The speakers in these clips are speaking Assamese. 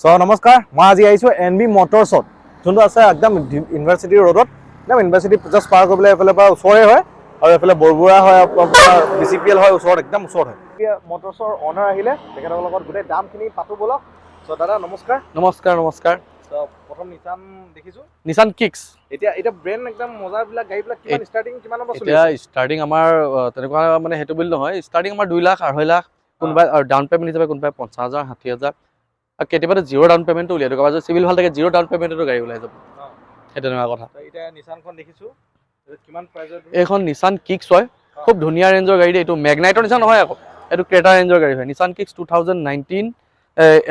নমস্কাৰ মই আজি আহিছোঁ NB মটৰ্ছত যোনটো আছে একদম ইউনিভাৰ্চিটি ৰোডত একদম ইউনিভাৰ্চিটি জাষ্ট পাৰ কৰিবলৈ এইফালে পৰা ওচৰে হয় আৰু এইফালে বৰবুৰা হয় আপোনাৰ BCPL হয় ওচৰত একদম ওচৰত হয় মটৰ্ছৰ অনাৰ আহিলে তেখেতৰ লগত গোটেই দামখিনি পাতো বলক দাদা নমস্কাৰ নমস্কাৰ প্ৰথম নিছান দেখিছোঁ নিছান কিক্স এতিয়া ব্ৰেণ্ড একদম মজাবিলাক গাড়ীবিলাক কিমান ষ্টাৰ্টিং কিমানৰ পৰা চলি এতিয়া আছে ষ্টাৰ্টিং আমাৰ তেনেকুৱা মানে সেইটো বুলি নহয় ষ্টাৰ্টিং আমাৰ 2 লাখ 2.5 লাখ কোনোবাই ডাউন পেমেণ্ট হিচাপে কোনোবাই 50,000 60,000 আৰু কেতিয়াবা জিৰ' ডাউন পেমেণ্টটো উলিয়াই দিব যদি চিভিল ভাল থাকে জিৰ' ডাউন পেমেণ্টতো গাড়ী ওলাই যাব সেই তেনেকুৱা কথা এতিয়া নিছানখন দেখিছোঁ কিমান প্ৰাইজত এইখন নিছান কিক্স হয় খুব ধুনীয়া ৰেঞ্জৰ গাড়ী এইটো মেগনাইটৰ নিচিনা নহয় আকৌ এইটো ক্ৰেটা ৰেঞ্জৰ গাড়ী হয় নিছান কিক্স 2019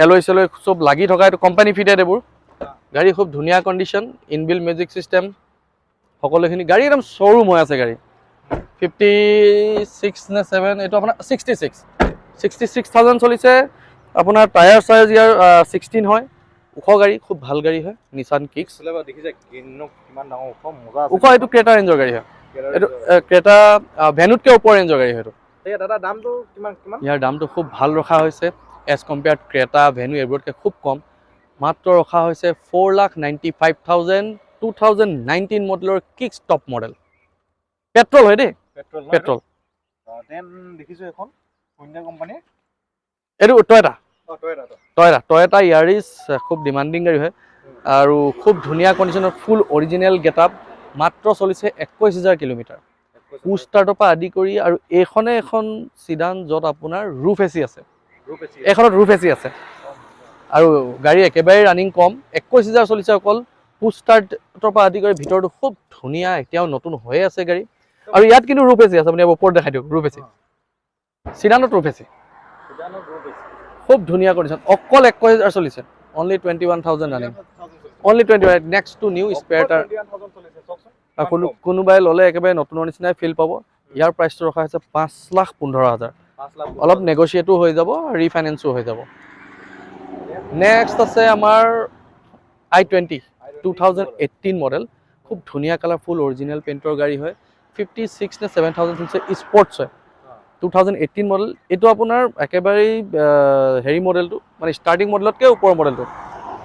এলয় চেলয় চব লাগি থকা এইটো কোম্পানী ফিটেড এইবোৰ গাড়ী খুব ধুনীয়া কণ্ডিশ্যন ইনবিল্ট মিউজিক চিষ্টেম সকলোখিনি গাড়ী একদম শ্ব'ৰুম হৈ আছে গাড়ী 56 নে 7 এইটো আপোনাৰ 66,000 চলিছে আপোনাৰ টায়াৰ চাইজ ইয়াৰ 16 হয় ওখ গাড়ী খুব ভাল গাড়ী হয় নিছান কিক্স দেখিছে কিমান ডাঙৰ ওখ মজা ওখ এইটো ক্ৰেটা ৰেঞ্জৰ গাড়ী হয় এইটো ক্ৰেটা ভেনুতকৈ ওপৰ ৰেঞ্জৰ গাড়ী হয়তো দাদা দামটো কিমান ইয়াৰ দামটো খুব ভাল ৰখা হৈছে এজ কম্পেয়াৰ্ড ক্ৰেটা ভেনু এইবোৰতকৈ খুব কম মাত্ৰ ৰখা হৈছে 4,95,000 2019 মডেলৰ কিক্স টপ মডেল পেট্ৰল হয় দেই পেট্ৰল দেখিছোঁ এখন হোণ্ডা কোম্পানীৰ এইটো টয়টা ইয়াৰিছ খুব ডিমাণ্ডিং গাড়ী হয় আৰু খুব ধুনীয়া কণ্ডিশ্যনৰ ফুল অৰিজিনেল গেটআপ মাত্ৰ চলিছে 21,000 কিলোমিটাৰ পুশ ষ্টাৰ্টৰ পৰা আদি কৰি আৰু এইখনে এখন চিডান য'ত আপোনাৰ ৰুফ এচি আছে এইখনত ৰুফ এচি আছে আৰু গাড়ী একেবাৰে ৰানিং কম 21,000 চলিছে অকল পুশ ষ্টাৰ্টৰ পৰা আদি কৰি ভিতৰটো খুব ধুনীয়া এতিয়াও নতুন হৈয়ে আছে গাড়ী আৰু ইয়াত কিন্তু ৰুফ এচি আছে আপুনি ওপৰত দেখাই দিয়ক ৰুফ এচি চিডানত ৰুফ এচি খুব ধুনীয়া কণ্ডিশ্যন অকল 21,000 চলিছে only 21,000 running only 21 next two new spare কোনোবাই ল'লে একেবাৰে নতুনৰ নিচিনাই ফিল পাব ইয়াৰ প্ৰাইচটো ৰখা হৈছে 5,15,000 অলপ নেগচিয়েটো হৈ যাব ৰিফাইনেন্সো হৈ যাব নেক্সট আছে আমাৰ i20 2018 মডেল খুব ধুনীয়া কালাৰফুল অৰিজিনেল পেইণ্টৰ গাড়ী হয় 56 নে 7,000 চলিছে স্পৰ্টছ হয় 2018 মডেল এইটো আপোনাৰ একেবাৰেই হেৰি মডেলটো মানে ষ্টাৰ্টিং মডেলতকৈ ওপৰৰ মডেলটো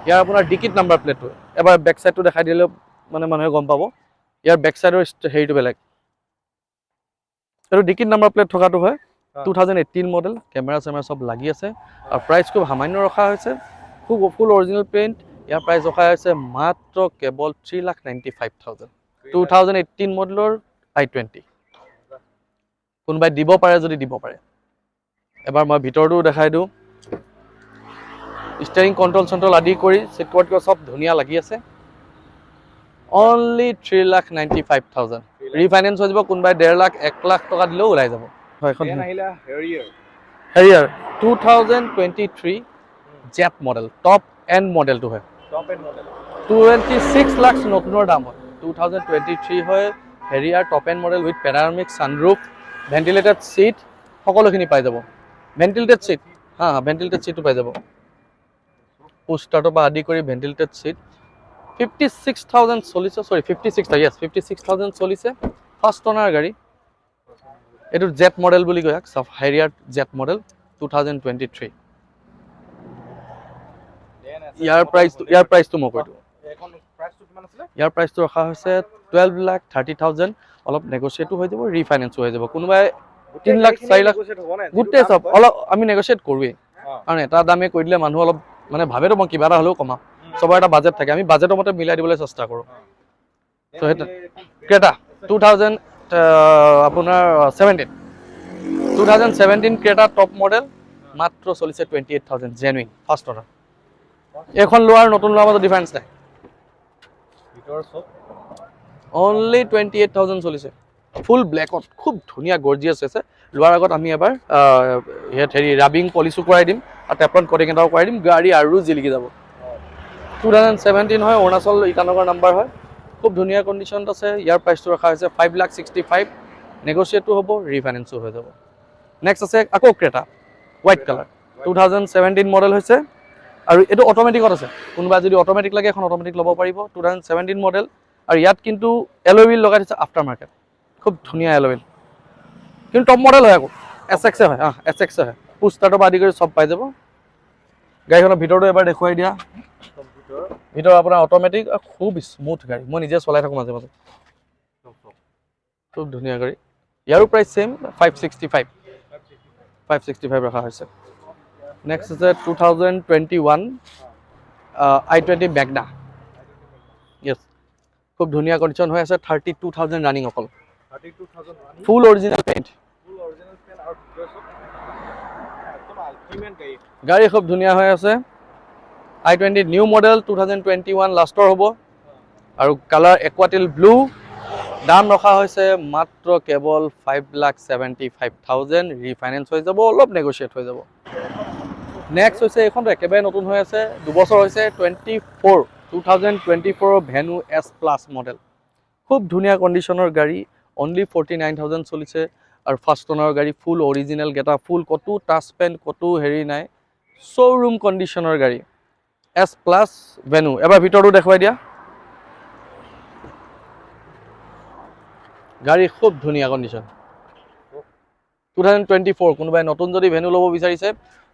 ইয়াৰ আপোনাৰ ডিকিট নাম্বাৰ প্লেটটো এবাৰ বেক চাইডটো দেখাই দিলেও মানে মানুহে গম পাব ইয়াৰ বেক চাইডৰ হেৰিটো বেলেগ এইটো ডিকিট নাম্বাৰ প্লেট থকাটো হয় 2018 মডেল কেমেৰা চেমেৰা চব লাগি আছে আৰু প্ৰাইচ খুব সামান্য ৰখা হৈছে খুব ফুল অৰিজিনেল পেইণ্ট ইয়াৰ প্ৰাইচ ৰখা হৈছে মাত্ৰ কেৱল 3,95,000 2018 মডেলৰ i20 কোনোবাই দিব পাৰে যদি দিব পাৰে এবাৰ মই ভিতৰটো দেখাই দিওঁ ষ্টিয়াৰিং কণ্ট্ৰল চণ্ট্ৰল আদি কৰি চিট কভাৰটো চব ধুনীয়া লাগি আছে অনলি 3,95,000 ৰিফাইনেন্স হৈ যাব কোনোবাই 1.5 লাখ 1 লাখ টকা দিলেও ওলাই যাব হয় এখন Harrier 2023 jet model top end মডেলটো হয় 26 লাখ নতুনৰ দাম হয় 2023 হয় Harrier top end model with panoramic sunroof ventilated seat সকলোখিনি পাই যাব ভেণ্টিলেটেড চিট ভেণ্টিলেটেড চিটটো পাই যাব পুশ ষ্টাৰ্টৰ পৰা আদি কৰি ভেণ্টিলেটেড চিট 56,000 চলিছে 56,000 চলিছে ফাৰ্ষ্ট অনাৰ গাড়ী এইটো জেট মডেল বুলি কয় হেৰিয়াৰ জেট মডেল 2023 ইয়াৰ প্ৰাইচটো মই কৈ দিওঁ ইয়াৰ প্ৰাইচটো ৰখা হৈছে 12,30,000 অলপ নেগচিয়েটো হৈ যাব ৰিফাইনেন্সো হৈ যাব কোনোবাই 3 লাখ 4 লাখ গোটেই চব অলপ আমি নেগচিয়েট কৰোৱেই কাৰণ এটা দামে কৈ দিলে মানুহ অলপ মানে ভাবেতো মই কিবা এটা হ'লেও কমাম চবৰ এটা বাজেট থাকে আমি বাজেটৰ মতে মিলাই দিবলৈ চেষ্টা কৰোঁ ত' সেইটো ক্ৰেটা 2000 আপোনাৰ 2017 ক্ৰেটা টপ মডেল মাত্ৰ চলিছে 28,000 জেনুইন ফাৰ্ষ্ট অনাৰ এইখন লোৱাৰ নতুন লোৱাৰ মাজত ডিফাৰেঞ্চ নাই অনলি 28,000 চলিছে ফুল ব্লেকত খুব ধুনীয়া গৰ্জিয়াছ আছে লোৱাৰ আগত আমি এবাৰ ইয়াত হেৰি ৰাবিং পলিচো কৰাই দিম আৰু টেপন কটিং এটাও কৰাই দিম গাড়ী আৰু জিলিকি যাব 2017 হয় অৰুণাচল ইটানগৰ নাম্বাৰ হয় খুব ধুনীয়া কণ্ডিশ্যনত আছে ইয়াৰ প্ৰাইচটো ৰখা হৈছে 5,65,000 নেগচিয়েটো হ'ব ৰিফাইনেন্সো হৈ যাব নেক্সট আছে আকৌ ক্ৰেটা হোৱাইট কালাৰ 2017 মডেল হৈছে আৰু এইটো অট'মেটিকত আছে কোনোবা যদি অট'মেটিক লাগে এখন অট'মেটিক ল'ব পাৰিব 2017 মডেল আৰু ইয়াত কিন্তু এলয় হুইল লগাই দিছে আফটাৰ মাৰ্কেট খুব ধুনীয়া এলয় হুইল কিন্তু টপ মডেল হয় আকৌ SX হয় SX হয় পুশ ষ্টাৰ্টৰ পৰা আদি কৰি চব পাই যাব গাড়ীখনৰ ভিতৰটো এবাৰ দেখুৱাই দিয়া ভিতৰত আপোনাৰ অট'মেটিক খুব স্মুথ গাড়ী মই নিজে চলাই থাকোঁ মাজে মাজে খুব ধুনীয়া গাড়ী ইয়াৰো প্ৰাইচ ছেম 565 ৰখা হৈছে নেক্সট আছে 2021 i20 Magna য়েছ খুব ধুনীয়া কণ্ডিশ্যন হৈ আছে 32,000 ৰানিং অকল 32,000 ফুল অৰিজিনেল পেইণ্ট গাড়ী খুব ধুনীয়া হৈ আছে i20 নিউ মডেল 2021 লাষ্টৰ হ'ব আৰু কালাৰ একুৱাটিল ব্লু দাম ৰখা হৈছে মাত্ৰ কেৱল 5,75,000 ৰিফাইনেন্স হৈ যাব অলপ নেগোচিয়েট হৈ যাব নেক্সট হৈছে এইখনটো একেবাৰে নতুন হৈ আছে 2 বছৰ হৈছে 2024 ভেনু S প্লাছ মডেল খুব ধুনীয়া কণ্ডিশ্যনৰ গাড়ী অনলি 49,000 চলিছে আৰু ফাৰ্ষ্ট অনাৰ গাড়ী ফুল অৰিজিনেল গেটা ফুল কতো টাচ পেন কতো হেৰি নাই শ্ব'ৰুম কণ্ডিশ্যনৰ গাড়ী S প্লাছ ভেনু এবাৰ ভিতৰটো দেখুৱাই দিয়া গাড়ী খুব ধুনীয়া কণ্ডিশ্যন 2024 কোনোবাই নতুন যদি ভেনু ল'ব বিচাৰিছে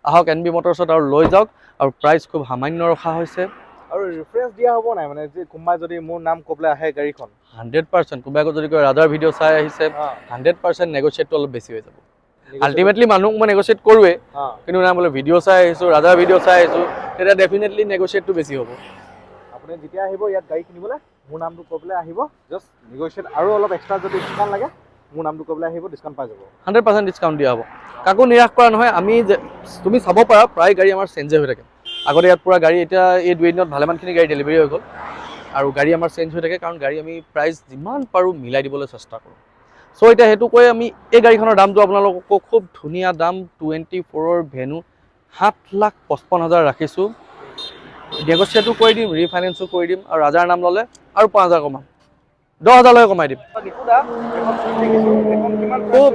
আহক NB মটৰ্ছত আৰু লৈ যাওক আৰু প্ৰাইচ খুব সামান্য ৰখা হৈছে আৰু ৰেফাৰেন্স দিয়া হ'ব নাই মানে যে কোনোবাই যদি মোৰ নাম ক'বলৈ আহে গাড়ীখন 100% কোনোবাই যদি কয় ৰাজাৰ ভিডিঅ' চাই আহিছে 100% নেগোচিয়েটটো অলপ বেছি হৈ যাব আল্টিমেটলি মানুহক মই নেগোচিয়েট কৰোৱে কিন্তু না বোলে ভিডিঅ' চাই আহিছোঁ ৰাজাৰ ভিডিঅ' চাই আহিছোঁ তেতিয়া ডেফিনেটলি নেগোচিয়েটটো বেছি হ'ব আপুনি যেতিয়া আহিব ইয়াত গাড়ী কিনিবলৈ মোৰ নামটো ক'বলৈ আহিব জাষ্ট নেগোচিয়েট আৰু অলপ এক্সট্ৰা যদি ডিছকাউণ্ট লাগে মোৰ নামটো ক'বলৈ আহিব ডিছকাউণ্ট পাই যাব 100% ডিছকাউণ্ট দিয়া হ'ব কাকো নিৰাশ কৰা নহয় আমি তুমি চাব পাৰা প্ৰায় গাড়ী আমাৰ চেঞ্জে হৈ থাকে আগতে ইয়াত পুৰা গাড়ী এতিয়া এই 2 দিনত ভালেমানখিনি গাড়ী ডেলিভাৰী হৈ গ'ল আৰু গাড়ী আমাৰ চেঞ্জ হৈ থাকে কাৰণ গাড়ী আমি প্ৰাইচ যিমান পাৰোঁ মিলাই দিবলৈ চেষ্টা কৰোঁ চ' এতিয়া সেইটো কৈ আমি এই গাড়ীখনৰ দামটো আপোনালোকক খুব ধুনীয়া দাম 24ৰ ভেনু 7,55,000 ৰাখিছোঁ নেগোচিয়েটো কৰি দিম ৰিফাইনেন্সো কৰি দিম আৰু ৰাজাৰ নাম ল'লে আৰু 5,000 কমাম 10,000 কমাই দিম খুব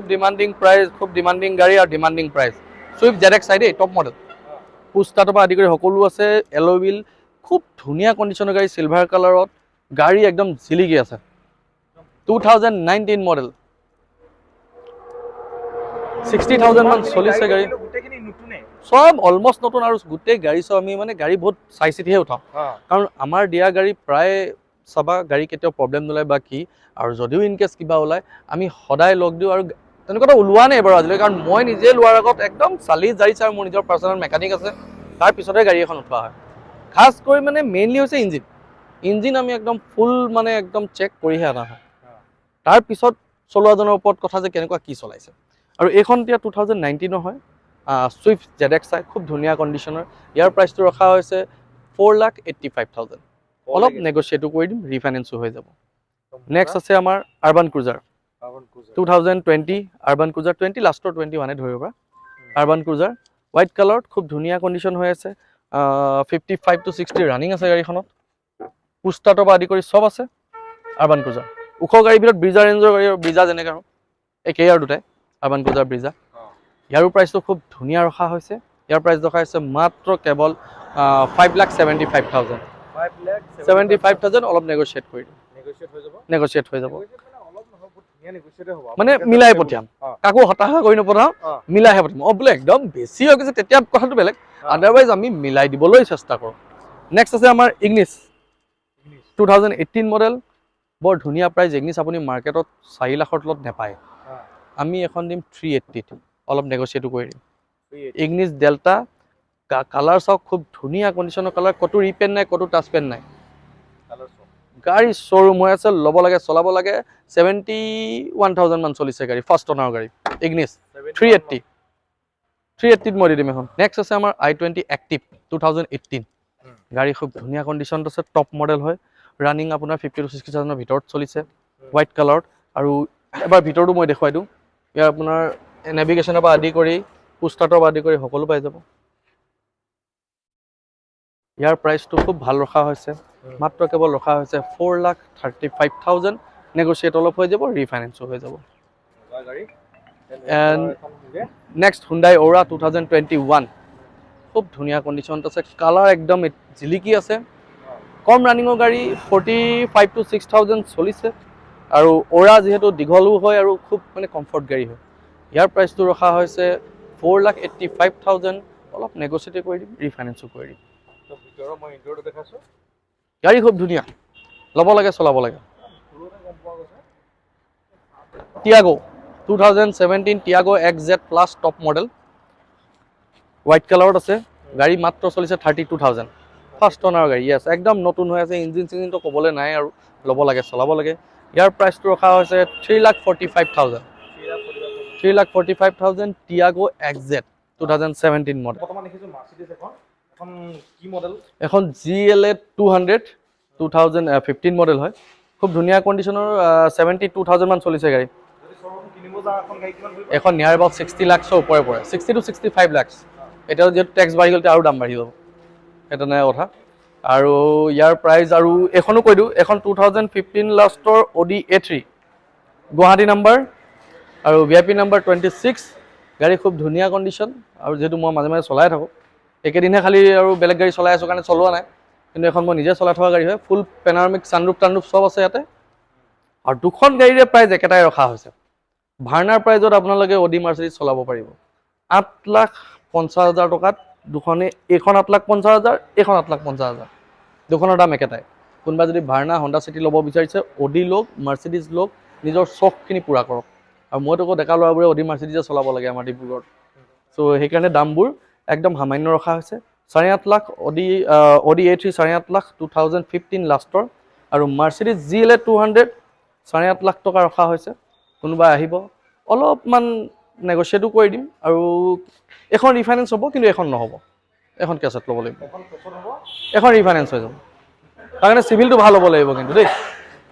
ডিমাণ্ডিং প্ৰাইচ খুব ডিমাণ্ডিং গাড়ী আৰু ডিমাণ্ডিং প্ৰাইচ চুইফ্ট ZX দেই টপ মডেল পুষ্টাৰৰ পৰা আদি কৰি সকলো আছে এলয় হুইল খুব ধুনীয়া কণ্ডিশ্যনৰ গাড়ী চিলভাৰ কালাৰত গাড়ী একদম জিলিকি আছে 2019 মডেল 60,000 মান চলিছে গাড়ী সব অলমষ্ট নতুন আৰু গোটেই গাড়ী সব আমি মানে গাড়ী বহুত চাই চিতিহে উঠাওঁ কাৰণ আমাৰ দিয়া গাড়ী প্ৰায় চাবা গাড়ী কেতিয়াও প্ৰব্লেম নোলায় বা কি আৰু যদিও ইনকেছ কিবা ওলায় আমি সদায় লগ দিওঁ আৰু তেনেকুৱাটো ওলোৱা নাই বাৰু আজিলৈ কাৰণ মই নিজে লোৱাৰ আগত একদম চালি জাৰি চাই মোৰ নিজৰ পাৰ্চনেল মেকানিক আছে তাৰ পিছতহে গাড়ী এখন উঠোৱা হয় খাস কৰি মানে মেইনলি হৈছে ইঞ্জিন আমি একদম ফুল মানে একদম চেক কৰিহে অনা হয় তাৰ পিছত চলোৱাজনৰ ওপৰত কথা যে কেনেকুৱা কি চলাইছে আৰু এইখন এতিয়া 2019 হয় চুইফ্ট ZX খুব ধুনীয়া কণ্ডিশ্যনৰ ইয়াৰ প্ৰাইচটো ৰখা হৈছে 4,85,000 অলপ নেগোচিয়েটো কৰি দিম ৰিফাইনেন্সো হৈ যাব নেক্সট আছে আমাৰ আৰবান ক্ৰুজাৰ 2020 আৰবান ক্ৰুজাৰ 20 লাষ্টৰ 21 ধৰিব আৰবান ক্ৰুজাৰ হোৱাইট কালাৰত খুব ধুনীয়া কণ্ডিশ্যন হৈ আছে 55 to 60 ৰানিং আছে গাড়ীখনত পুষ্টাৰৰ পৰা আদি কৰি চব আছে আৰবান ক্ৰুজাৰ ওখ গাড়ীৰ ভিতৰত ব্ৰিজা ৰেঞ্জৰ গাড়ী আৰু ব্ৰিজা যেনেকৈ আৰু একেই আৰু দুটাই আৰবান ক্ৰুজাৰ ব্ৰিজা ইয়াৰো প্ৰাইচটো খুব ধুনীয়া ৰখা হৈছে ইয়াৰ প্ৰাইচ ৰখা হৈছে মাত্ৰ কেৱল 5,75,000 75,000 অলপ নেগোচিয়েট কৰি দিম নেগোচিয়েট হৈ যাব মানে মিলাই পঠিয়াম কাকো হতাশা কৰি নপঠাওঁ মিলাইহে পঠিয়াম বোলে একদম বেছি হৈ গৈছে তেতিয়া কথাটো বেলেগ আদাৰৱাইজ আমি মিলাই দিবলৈ চেষ্টা কৰোঁ নেক্সট আছে আমাৰ ইগনিছ 2018 মডেল বৰ ধুনীয়া প্ৰাইচ ইগনিছ আপুনি মাৰ্কেটত 4 লাখৰ তলত নাপায় আমি এখন দিম 380 অলপ নেগোচিয়েটো কৰি দিম ইগনিছ ডেল্টা কালাৰ চাওক খুব ধুনীয়া কণ্ডিশ্যনৰ কালাৰ কতো ৰিপেন নাই কতো টাচ পেন নাই গাড়ী শ্ব'ৰুম হৈ আছে ল'ব লাগে চলাব লাগে 71,000 মান চলিছে গাড়ী ফাৰ্ষ্ট অনাৰ গাড়ী ইগনিছ 380 মই দি দিম এখন নেক্সট আছে আমাৰ i20 এক্টিভ 2018 গাড়ী খুব ধুনীয়া কণ্ডিশ্যনত আছে টপ মডেল হয় ৰানিং আপোনাৰ 50 to 60,000 ভিতৰত চলিছে হোৱাইট কালাৰত আৰু এবাৰ ভিতৰটো মই দেখুৱাই দিওঁ ইয়াৰ আপোনাৰ নেভিগেশ্যনৰ পৰা আদি কৰি পুষ্টাৰৰ পৰা আদি কৰি সকলো পাই যাব ইয়াৰ প্ৰাইচটো খুব ভাল ৰখা হৈছে মাত্ৰ কেৱল ৰখা হৈছে 4,35,000 নেগোচিয়েট অলপ হৈ যাব ৰিফাইনেন্সো হৈ যাব এণ্ড নেক্সট হুণ্ডাই অ'ৰা 2021 খুব ধুনীয়া কণ্ডিশ্যনত আছে কালাৰ একদম জিলিকি আছে কম ৰানিঙৰ গাড়ী 45 to 6,000 চলিছে আৰু অ'ৰা যিহেতু দীঘলো হয় আৰু খুব মানে কমফৰ্ট গাড়ী হয় ইয়াৰ প্ৰাইচটো ৰখা হৈছে 4,85,000 অলপ নেগচিয়েট কৰি দিম, ৰিফাইনেন্সো কৰি দিম। তো ভিতৰৰ মই ইণ্টেৰিয়ৰটো দেখাইছোঁ, গাড়ী খুব ধুনীয়া, ল'ব লাগে, চলাব লাগে। পুৰণা গম পোৱা গৈছে। Tiago 2017 Tiago XZ plus top model, white কালাৰত আছে। গাড়ী মাত্ৰ চলিছে 32,000, ফাৰ্ষ্ট অনাৰ গাড়ী। য়েছ, একদম নতুন হৈ আছে, ইঞ্জিন চিঞ্জিনটো ক'বলৈ নাই আৰু, ল'ব লাগে, চলাব লাগে। ইয়াৰ প্ৰাইচটো ৰখা হৈছে 3,45,000। 3,45,000 টিয়াগো XZ 2017 মডেল। বৰ্তমান দেখিছোঁ মাৰ্চিডিজ এখন কি মডেল? এখন GLA 200 2015 মডেল হয়, খুব ধুনীয়া কণ্ডিশ্যনৰ। 72,000 মান চলিছে গাড়ী। যদি শ্ব'ৰুম কিনিব যাওঁ এখন গাড়ী কিমান পৰিব? এখন নিয়াৰ এবাউট 60 লাখছৰ ওপৰে পৰে, 60 to 65 লাখছ। এতিয়া যিহেতু টেক্স বাঢ়ি গ'ল, আৰু দাম বাঢ়ি যাব, সেইটো নাই কথা। আৰু ইয়াৰ প্ৰাইচ আৰু এখনো কৈ দিওঁ, এখন 2015 লাষ্টৰ Audi A3 গুৱাহাটী নাম্বাৰ আৰু VIP নাম্বাৰ 26। গাড়ী খুব ধুনীয়া কণ্ডিশ্যন, আৰু যিহেতু মই মাজে মাজে চলাই থাকোঁ, একেদিনহে খালি আৰু বেলেগ গাড়ী চলাই আছোঁ কাৰণে চলোৱা নাই, কিন্তু এখন মই নিজে চলাই থকা গাড়ী হয়। ফুল পেনাৰমিক চানৰুফ টানৰুফ চব আছে ইয়াতে। আৰু দুখন গাড়ীৰে প্ৰাইচ একেটাই ৰখা হৈছে। ভাৰ্নাৰ প্ৰাইজত আপোনালোকে অডি মাৰ্চিডিজ চলাব পাৰিব 8,50,000 টকাত দুখনে। এইখন 8,50,000, এইখন 8,50,000, দুখনৰ দাম একেটাই। কোনোবা যদি ভাৰ্না হণ্ডা চিটি ল'ব বিচাৰিছে, অডি লওক, মাৰ্চিডিজ লওক, নিজৰ চখখিনি পূৰা কৰক। আৰু মইতো আকৌ ডেকা ল'ৰাবোৰে অডি মাৰ্চিডিজে চলাব লাগে আমাৰ ডিব্ৰুগড়ত। চ' সেইকাৰণে দামবোৰ একদম সামান্য ৰখা হৈছে। 8.5 লাখ অডি A3 8.5 লাখ 2015 লাষ্টৰ, আৰু মাৰ্চিডিজ GLA 200 8.5 লাখ টকা ৰখা হৈছে। কোনোবা আহিব, অলপমান নেগচিয়েটো কৰি দিম। আৰু এখন ৰিফাইনেন্স হ'ব, কিন্তু এখন নহ'ব, এখন কেছত ল'ব লাগিব, এখন ৰিফাইনেন্স হৈ যাব। তাৰ কাৰণে চিভিলটো ভাল হ'ব লাগিব কিন্তু দেই,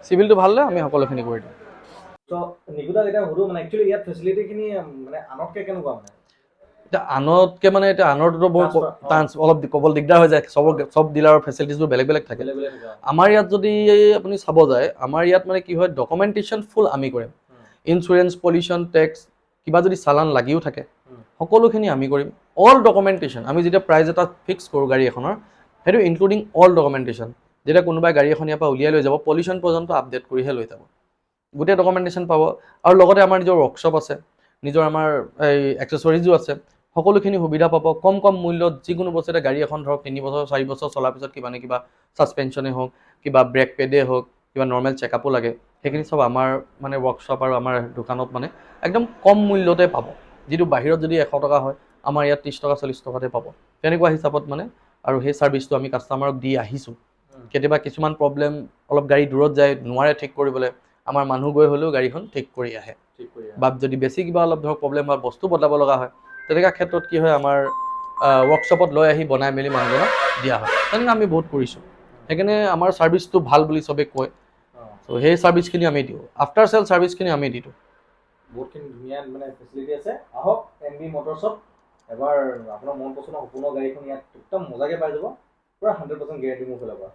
চিভিলটো ভাল হ'লে আমি সকলোখিনি কৰি দিম। তো নিকুতাক এতিয়া সুধো, মানে একচুৱেলি ইয়াত ফেচিলিটিখিনি মানে আনতকৈ কেনেকুৱা মানে? এতিয়া আনতকৈ মানে, এতিয়া আনৰটোতো বহুত অলপ ক'বলৈ দিগদাৰ হৈ যায়, চব ডিলাৰৰ ফেচিলিটিছবোৰ বেলেগ বেলেগ থাকে। আমাৰ ইয়াত যদি আপুনি চাব যায়, আমাৰ ইয়াত মানে কি হয়, ডকুমেণ্টেশ্যন ফুল আমি কৰিম। ইঞ্চুৰেঞ্চ, পলিউশ্যন টেক্স, কিবা যদি চালান লাগিও থাকে, সকলোখিনি আমি কৰিম। অল ডকুমেণ্টেশ্যন, আমি যেতিয়া প্ৰাইজ এটা ফিক্স কৰোঁ গাড়ী এখনৰ, সেইটো ইনক্লুডিং অল ডকুমেণ্টেশ্যন। যেতিয়া কোনোবাই গাড়ী এখন ইয়াৰ পৰা উলিয়াই লৈ যাব, পলিউশ্যন পৰ্যন্ত আপডেট কৰিহে লৈ যাব, গোটেই ডকুমেণ্টেশ্যন পাব। আৰু লগতে আমাৰ নিজৰ ৱৰ্কশ্বপ আছে, নিজৰ আমাৰ এই এক্সেচৰিজো আছে, সকলোখিনি সুবিধা পাব কম কম মূল্যত। যিকোনো বস্তু এটা গাড়ী এখন ধৰক 3 বছৰ 4 বছৰ চলাৰ পিছত কিবা নে কিবা ছাছপেনশ্যনেই হওক, কিবা ব্ৰেক পেডেই হওক, কিবা নৰ্মেল চেকআপো লাগে, সেইখিনি চব আমাৰ মানে ৱৰ্কশ্বপ আৰু আমাৰ দোকানত মানে একদম কম মূল্যতে পাব। যিটো বাহিৰত যদি 100 টকা হয়, আমাৰ ইয়াত 30 টকা 40 টকাতে পাব, তেনেকুৱা হিচাপত মানে। আৰু সেই ছাৰ্ভিচটো আমি কাষ্টমাৰক দি আহিছোঁ। কেতিয়াবা কিছুমান প্ৰব্লেম, অলপ গাড়ী দূৰত যায়, নোৱাৰে ঠিক কৰিবলৈ, আমাৰ মানুহ গৈ হ'লেও গাড়ীখন ঠিক কৰি আহে। বা যদি বেছি কিবা অলপ ধৰক প্ৰব্লেম হয়, বস্তু বদলাব লগা হয়, তেনেকুৱা ক্ষেত্ৰত কি হয়, আমাৰ ৱৰ্কশ্বপত লৈ আহি বনাই মেলি মানুহজনক দিয়া হয়। তেনেকৈ আমি বহুত কৰিছোঁ, সেইকাৰণে আমাৰ ছাৰ্ভিচটো ভাল বুলি চবেই কয়। চ' সেই ছাৰ্ভিচখিনি আমি দিওঁ, আফটাৰ চেল ছাৰ্ভিচখিনি আমি দি দিওঁ। বহুতখিনি ধুনীয়া মানে ফেচিলিটি আছে। আহক NB মটৰছত, এবাৰ আপোনাৰ মন পচন্দৰ সম্পূৰ্ণ গাড়ীখন ইয়াত একদম মজাকৈ পাই যাব, পূৰা 100% গেৰেণ্টি মোৰ ফালৰ পৰা।